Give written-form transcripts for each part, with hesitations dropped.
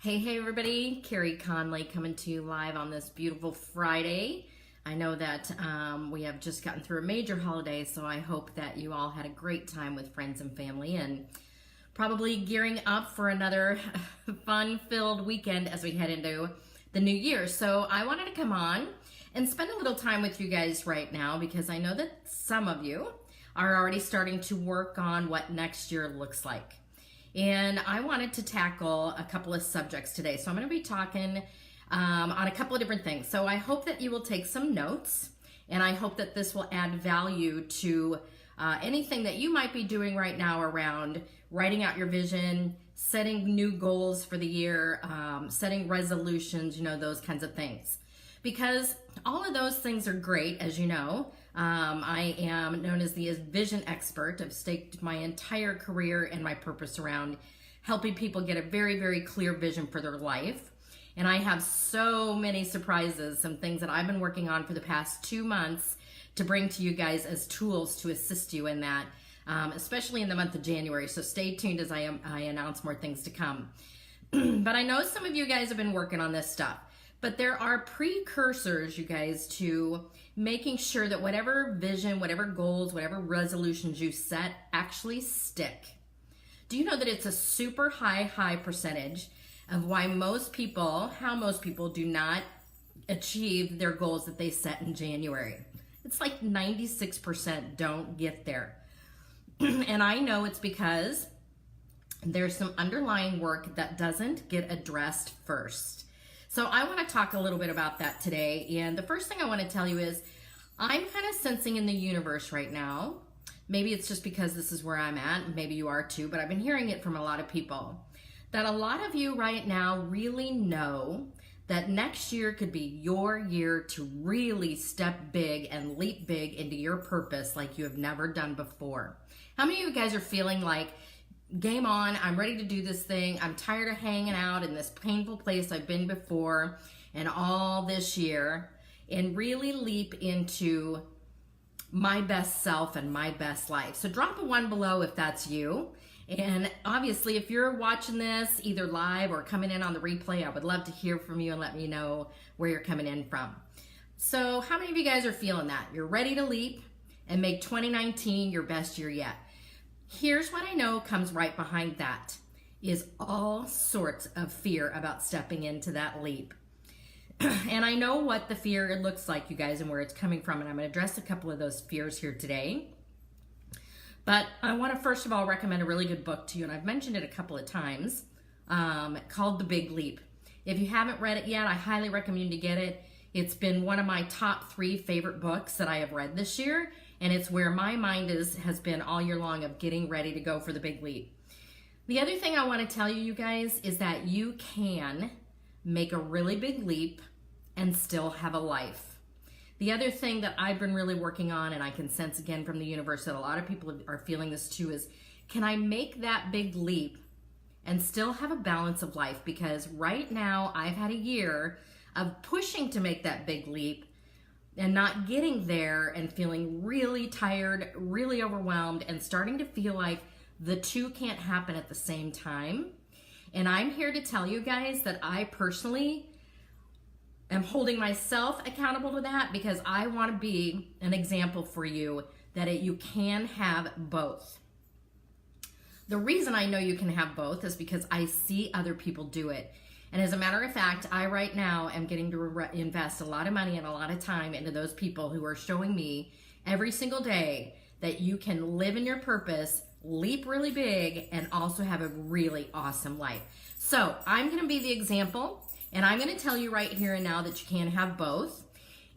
Hey everybody, Carrie Conley coming to you live on this beautiful Friday. I know that we have just gotten through a major holiday, so I hope that you all had a great time with friends and family and probably gearing up for another fun-filled weekend as we head into the new year. So I wanted to come on and spend a little time with you guys right now because I know that some of you are already starting to work on what next year looks like. And I wanted to tackle a couple of subjects today. So I'm going to be talking on a couple of different things. So I hope that you will take some notes, and I hope that this will add value to anything that you might be doing right now around writing out your vision, setting new goals for the year, setting resolutions, those kinds of things. Because all of those things are great, as you know. I am known as the vision expert. I've staked my entire career and my purpose around helping people get a very, very clear vision for their life. And I have so many surprises, some things that I've been working on for the past 2 months to bring to you guys as tools to assist you in that, especially in the month of January. So stay tuned as I announce more things to come. But I know some of you guys have been working on this stuff. But there are precursors, you guys, to making sure that whatever vision, whatever goals, whatever resolutions you set actually stick. Do you know that it's a super high percentage of how most people do not achieve their goals that they set in January? It's like 96% don't get there. And I know it's because there's some underlying work that doesn't get addressed first. So I want to talk a little bit about that today. And the first thing I want to tell you is I'm kind of sensing in the universe right now, maybe it's just because this is where I'm at, maybe you are too, but I've been hearing it from a lot of people, that a lot of you right now really know that next year could be your year to really step big and leap big into your purpose like you have never done before. How many of you guys are feeling like, game on, I'm ready to do this thing, I'm tired of hanging out in this painful place I've been before and all this year, and really leap into my best self and my best life? So drop a 1 below if that's you. And obviously if you're watching this either live or coming in on the replay, I would love to hear from you and let me know where you're coming in from. So how many of you guys are feeling that? You're ready to leap and make 2019 your best year yet. Here's what I know comes right behind that is all sorts of fear about stepping into that leap. And I know what the fear looks like, you guys, and where it's coming from, and I'm going to address a couple of those fears here today. But I want to first of all recommend a really good book to you, and I've mentioned it a couple of times, called The Big Leap. If you haven't read it yet, I highly recommend you get it. It's been one of my top 3 favorite books that I have read this year. And it's where my mind has been all year long of getting ready to go for the big leap. The other thing I want to tell you guys is that you can make a really big leap and still have a life. The other thing that I've been really working on, and I can sense again from the universe that a lot of people are feeling this too, is can I make that big leap and still have a balance of life? Because right now I've had a year of pushing to make that big leap and not getting there and feeling really tired, really overwhelmed, and starting to feel like the two can't happen at the same time. And I'm here to tell you guys that I personally am holding myself accountable to that because I want to be an example for you that you can have both. The reason I know you can have both is because I see other people do it. And as a matter of fact, I right now am getting to invest a lot of money and a lot of time into those people who are showing me every single day that you can live in your purpose, leap really big, and also have a really awesome life. So I'm going to be the example, and I'm going to tell you right here and now that you can have both.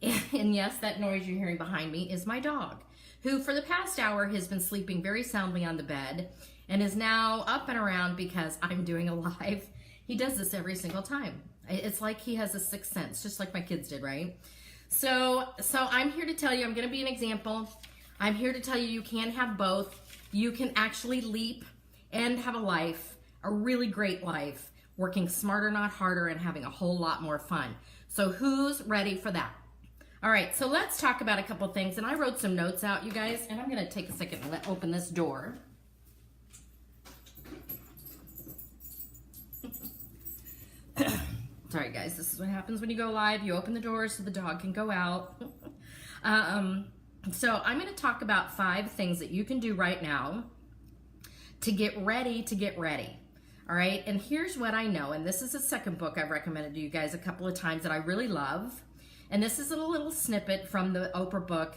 And yes, that noise you're hearing behind me is my dog, who for the past hour has been sleeping very soundly on the bed and is now up and around because I'm doing a live. He does this every single time. It's like he has a sixth sense, just like my kids did, right? So I'm here to tell you, I'm going to be an example. I'm here to tell you can have both. You can actually leap and have a life, a really great life, working smarter, not harder, and having a whole lot more fun. So who's ready for that? All right, so let's talk about a couple things. And I wrote some notes out, you guys, and I'm going to take a second and open this door. Sorry guys, this is what happens when you go live. You open the doors so the dog can go out. So I'm going to talk about 5 things that you can do right now to get ready. All right, and here's what I know, and this is the second book I've recommended to you guys a couple of times that I really love. And this is a little snippet from the Oprah book,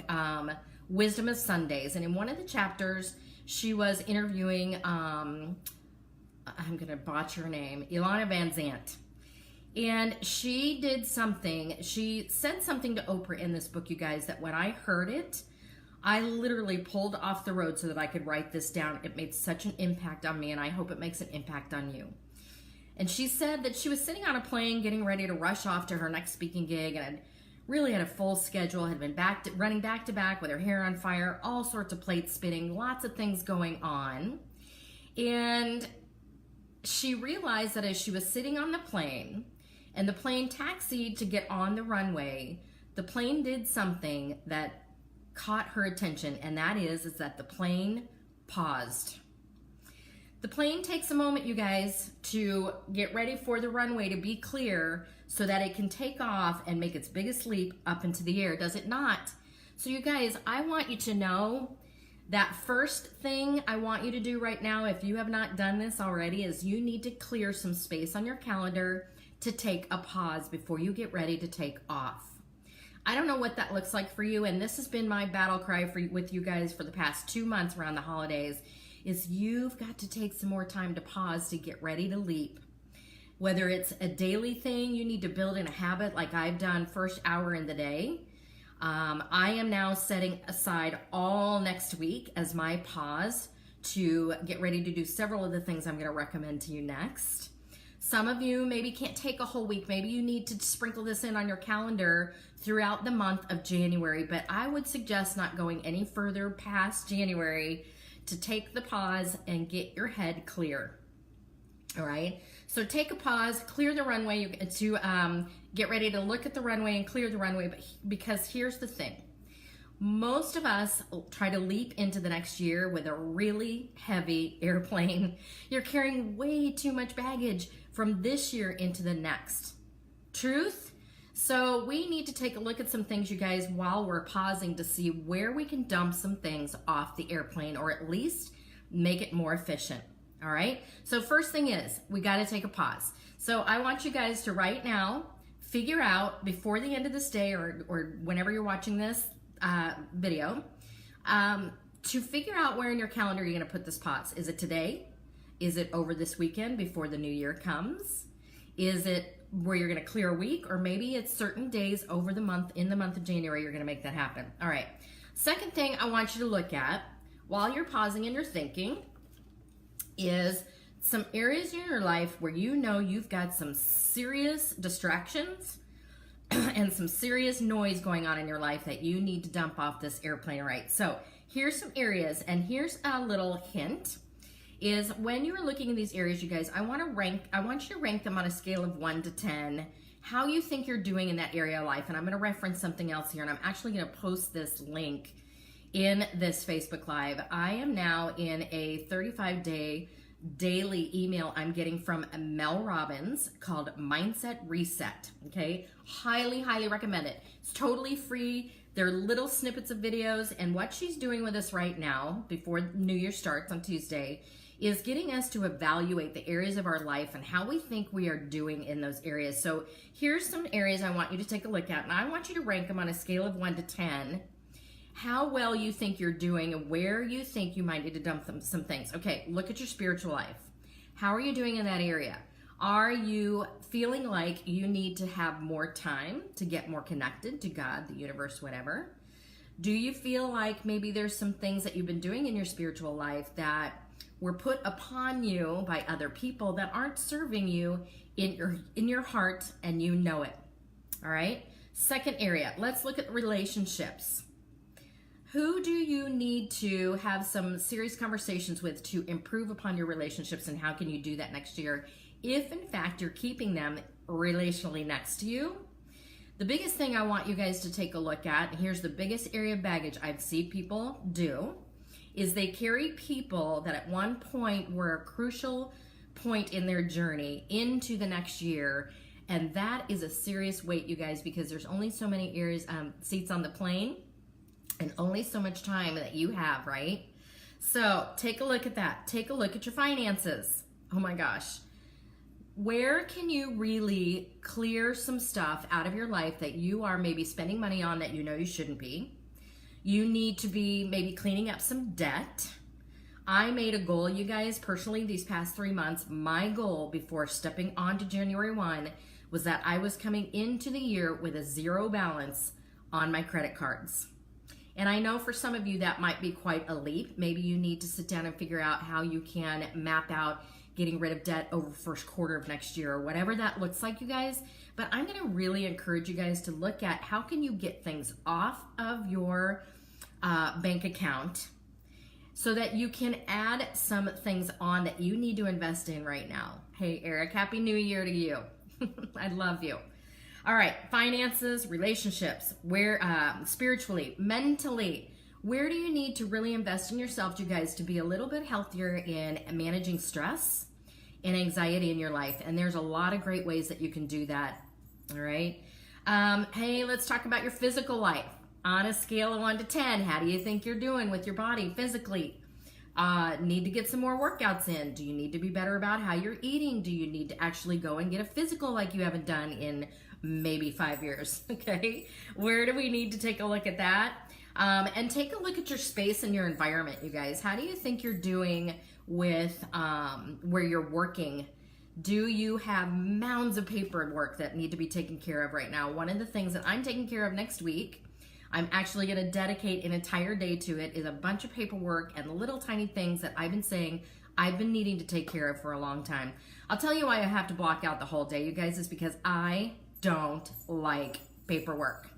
Wisdom of Sundays. And in one of the chapters, she was interviewing, I'm going to botch her name, Ilana Van Zant. And she did something, she said something to Oprah in this book, you guys, that when I heard it, I literally pulled off the road so that I could write this down. It made such an impact on me, and I hope it makes an impact on you. And she said that she was sitting on a plane getting ready to rush off to her next speaking gig, and had really had a full schedule, had been running back to back with her hair on fire, all sorts of plates spinning, lots of things going on. And she realized that as she was sitting on the plane, and the plane taxied to get on the runway, the plane did something that caught her attention, and that is that the plane paused. The plane takes a moment, you guys, to get ready for the runway to be clear so that it can take off and make its biggest leap up into the air, does it not? So you guys, I want you to know that first thing I want you to do right now, if you have not done this already, is you need to clear some space on your calendar to take a pause before you get ready to take off. I don't know what that looks like for you, and this has been my battle cry with you guys for the past 2 months around the holidays, is you've got to take some more time to pause to get ready to leap. Whether it's a daily thing you need to build in a habit like I've done first hour in the day. I am now setting aside all next week as my pause to get ready to do several of the things I'm going to recommend to you next. Some of you maybe can't take a whole week. Maybe you need to sprinkle this in on your calendar throughout the month of January, but I would suggest not going any further past January to take the pause and get your head clear. All right, so take a pause, clear the runway to get ready to look at the runway and clear the runway, because here's the thing. Most of us try to leap into the next year with a really heavy airplane. You're carrying way too much baggage from this year into the next. Truth? So we need to take a look at some things, you guys, while we're pausing to see where we can dump some things off the airplane, or at least make it more efficient. All right? So first thing is, we got to take a pause. So I want you guys to right now figure out before the end of this day, or whenever you're watching this video, to figure out where in your calendar you're going to put this pause. Is it today? Is it over this weekend before the new year comes? Is it where you're going to clear a week? Or maybe it's certain days over the month, in the month of January, you're going to make that happen. All right. Second thing I want you to look at while you're pausing and you're thinking is some areas in your life where you know you've got some serious distractions and some serious noise going on in your life that you need to dump off this airplane, right? So here's some areas, and here's a little hint, is when you're looking in these areas, you guys, I want you to rank them on a scale of 1 to 10, how you think you're doing in that area of life. And I'm going to reference something else here, and I'm actually going to post this link in this Facebook Live. I am now in a 35-day daily email I'm getting from Mel Robbins called Mindset Reset. Okay, highly recommend it. It's totally free. They're little snippets of videos, and what she's doing with us right now before New Year starts on Tuesday is getting us to evaluate the areas of our life and how we think we are doing in those areas. So here's some areas I want you to take a look at, and I want you to rank them on a scale of 1 to 10, how well you think you're doing and where you think you might need to dump some things. Okay, look at your spiritual life. How are you doing in that area? Are you feeling like you need to have more time to get more connected to God, the universe, whatever? Do you feel like maybe there's some things that you've been doing in your spiritual life that were put upon you by other people that aren't serving you in your heart, and you know it? All right. Second area, let's look at relationships. Who do you need to have some serious conversations with to improve upon your relationships, and how can you do that next year if in fact you're keeping them relationally next to you? The biggest thing I want you guys to take a look at, and here's the biggest area of baggage I've seen people do, is they carry people that at one point were a crucial point in their journey into the next year, And that is a serious weight, you guys, because there's only so many seats on the plane and only so much time that you have, right? So take a look at that. Take a look at your finances. Oh my gosh. Where can you really clear some stuff out of your life that you are maybe spending money on that you know you shouldn't be? You need to be maybe cleaning up some debt. I made a goal, you guys, personally, these past 3 months. My goal before stepping on to January 1 was that I was coming into the year with a zero balance on my credit cards. And I know for some of you that might be quite a leap. Maybe you need to sit down and figure out how you can map out getting rid of debt over first quarter of next year or whatever that looks like, you guys. But I'm going to really encourage you guys to look at how can you get things off of your bank account so that you can add some things on that you need to invest in right now. Hey, Eric, Happy New Year to you. I love you. All right, finances, relationships, where spiritually, mentally, where do you need to really invest in yourself, you guys, to be a little bit healthier in managing stress and anxiety in your life? And there's a lot of great ways that you can do that. All right. Hey, let's talk about your physical life. On a scale of 1 to 10, how do you think you're doing with your body physically? Need to get some more workouts in? Do you need to be better about how you're eating? Do you need to actually go and get a physical like you haven't done in maybe 5 years? Okay. Where do we need to take a look at that? And take a look at your space and your environment, you guys. How do you think you're doing with where you're working? Do you have mounds of paperwork that need to be taken care of right now? One of the things that I'm taking care of next week, I'm actually going to dedicate an entire day to it, is a bunch of paperwork and little tiny things that I've been saying I've been needing to take care of for a long time. I'll tell you why I have to block out the whole day, you guys, is because I don't like paperwork.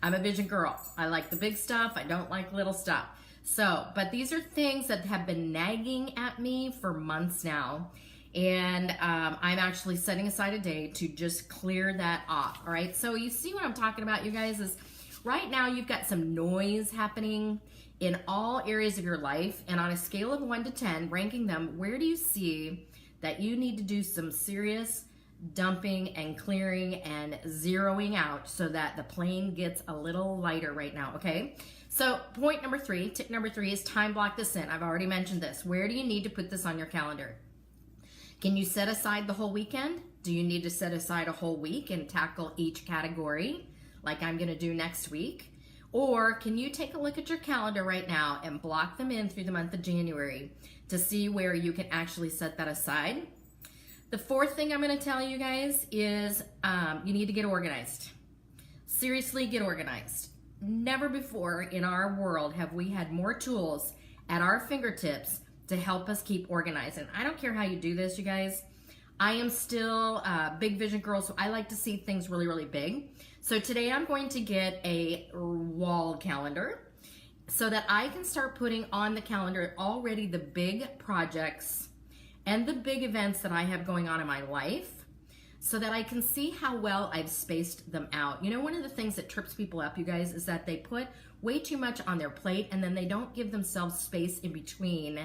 I'm a vision girl. I like the big stuff. I don't like little stuff. So, but these are things that have been nagging at me for months now. And I'm actually setting aside a day to just clear that off. All right. So you see what I'm talking about, you guys, is right now you've got some noise happening in all areas of your life. And on a scale of 1 to 10, ranking them, where do you see that you need to do some serious dumping and clearing and zeroing out so that the plane gets a little lighter right now? Okay. So point number 3, tip number 3 is time block this in. I've already mentioned this. Where do you need to put this on your calendar? Can you set aside the whole weekend? Do you need to set aside a whole week and tackle each category like I'm going to do next week? Or can you take a look at your calendar right now and block them in through the month of January to see where you can actually set that aside? The 4th thing I'm going to tell you guys is you need to get organized. Seriously, get organized. Never before in our world have we had more tools at our fingertips to help us keep organized. And I don't care how you do this, you guys. I am still a big vision girl, so I like to see things really, really big. So today I'm going to get a wall calendar so that I can start putting on the calendar already the big projects and the big events that I have going on in my life so that I can see how well I've spaced them out. You know, one of the things that trips people up, you guys, is that they put way too much on their plate and then they don't give themselves space in between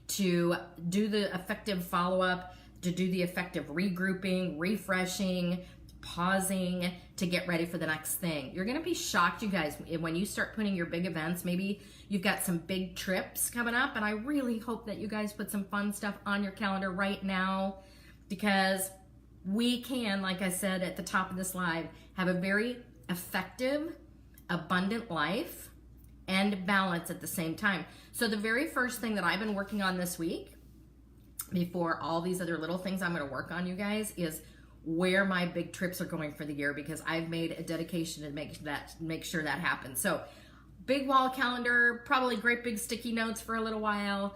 to do the effective follow-up, to do the effective regrouping, refreshing, pausing to get ready for the next thing. You're going to be shocked, you guys, when you start putting your big events. Maybe you've got some big trips coming up, and I really hope that you guys put some fun stuff on your calendar right now, because we can, like I said at the top of this live, have a very effective, abundant life and balance at the same time. So the very first thing that I've been working on this week, before all these other little things I'm going to work on, you guys, is where my big trips are going for the year, because I've made a dedication to make sure that happens. So big wall calendar, probably great big sticky notes for a little while.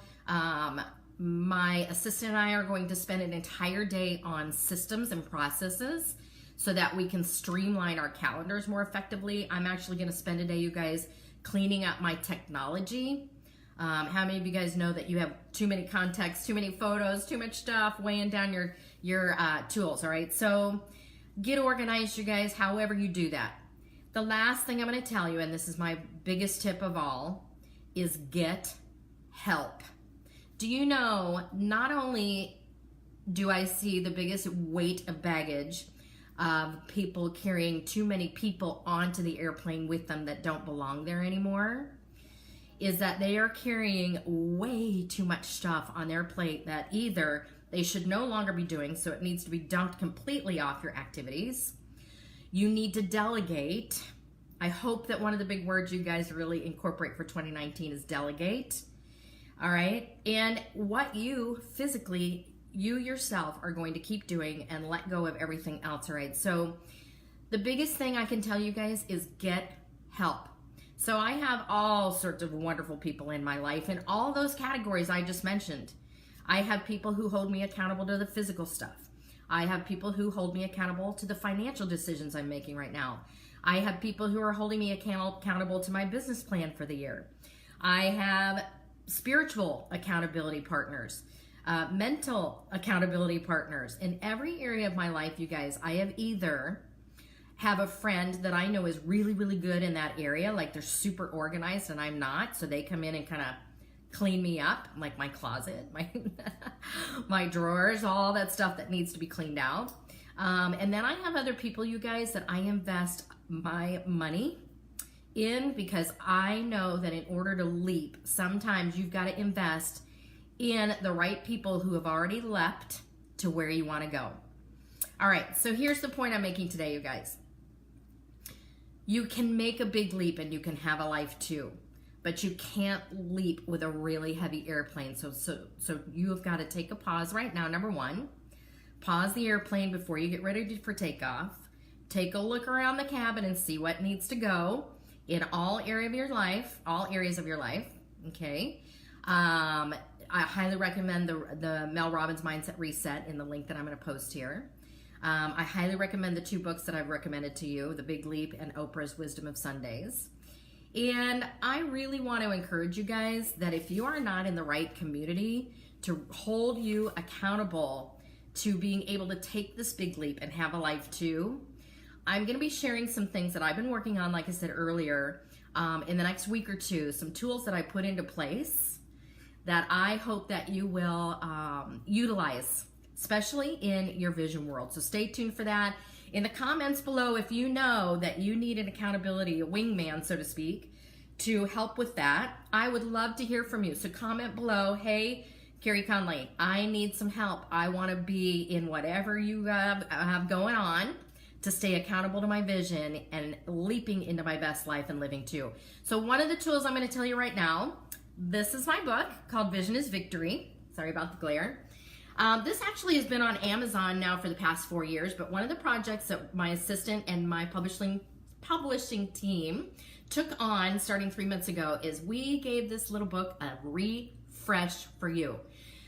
My assistant and I are going to spend an entire day on systems and processes so that we can streamline our calendars more effectively. I'm actually going to spend a day, you guys, cleaning up my technology. How many of you guys know that you have too many contacts, too many photos, too much stuff weighing down your tools? All right, so get organized, you guys, however you do that. The last thing I'm going to tell you, and this is my biggest tip of all, is get help. Do you know, not only do I see the biggest weight of baggage of people carrying too many people onto the airplane with them that don't belong there anymore is that they are carrying way too much stuff on their plate that either they should no longer be doing, so it needs to be dumped completely off your activities. You need to delegate. I hope that one of the big words you guys really incorporate for 2019 is delegate. All right? And what you physically, you yourself are going to keep doing and let go of everything else, all right? So the biggest thing I can tell you guys is get help. So I have all sorts of wonderful people in my life in all those categories I just mentioned. I have people who hold me accountable to the physical stuff. I have people who hold me accountable to the financial decisions I'm making right now. I have people who are holding me accountable to my business plan for the year. I have spiritual accountability partners, mental accountability partners. In every area of my life, you guys, I have either have a friend that I know is really, really good in that area, like they're super organized and I'm not, so they come in and kind of clean me up, like my closet, my drawers, all that stuff that needs to be cleaned out. And then I have other people, you guys, that I invest my money in because I know that in order to leap, sometimes you've got to invest in the right people who have already leapt to where you want to go. All right, so here's the point I'm making today, you guys. You can make a big leap and you can have a life too, but you can't leap with a really heavy airplane. So you have got to take a pause right now. Number one, pause the airplane before you get ready for takeoff. Take a look around the cabin and see what needs to go in all areas of your life, okay? I highly recommend the Mel Robbins Mindset Reset in the link that I'm going to post here. I highly recommend the two books that I've recommended to you, The Big Leap and Oprah's Wisdom of Sundays. And I really want to encourage you guys that if you are not in the right community to hold you accountable to being able to take this big leap and have a life too, I'm going to be sharing some things that I've been working on, like I said earlier, in the next week or two, some tools that I put into place that I hope that you will utilize, especially in your vision world. So stay tuned for that. In the comments below, if you know that you need an accountability, a wingman, so to speak, to help with that, I would love to hear from you. So comment below, hey, Carrie Conley, I need some help. I want to be in whatever you have going on to stay accountable to my vision and leaping into my best life and living too. So one of the tools I'm going to tell you right now, this is my book called Vision is Victory. Sorry about the glare. This actually has been on Amazon now for the past 4 years, but one of the projects that my assistant and my publishing team took on starting 3 months ago is we gave this little book a refresh for you.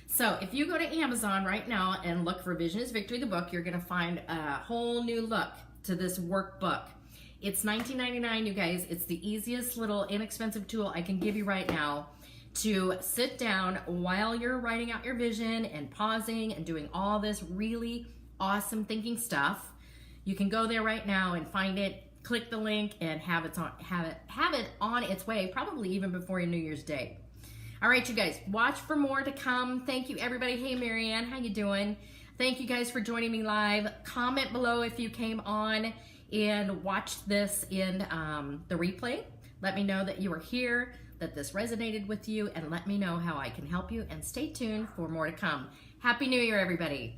So if you go to Amazon right now and look for Vision is Victory, the book, you're going to find a whole new look to this workbook. It's $19.99, you guys. It's the easiest little inexpensive tool I can give you right now to sit down while you're writing out your vision and pausing and doing all this really awesome thinking stuff. You can go there right now and find it, click the link, and have it on its way, probably even before your New Year's Day. All right, you guys, watch for more to come. Thank you, everybody. Hey, Marianne, how you doing? Thank you guys for joining me live. Comment below if you came on and watched this in the replay. Let me know that you were here, that this resonated with you, and let me know how I can help you. And stay tuned for more to come. Happy New Year, everybody.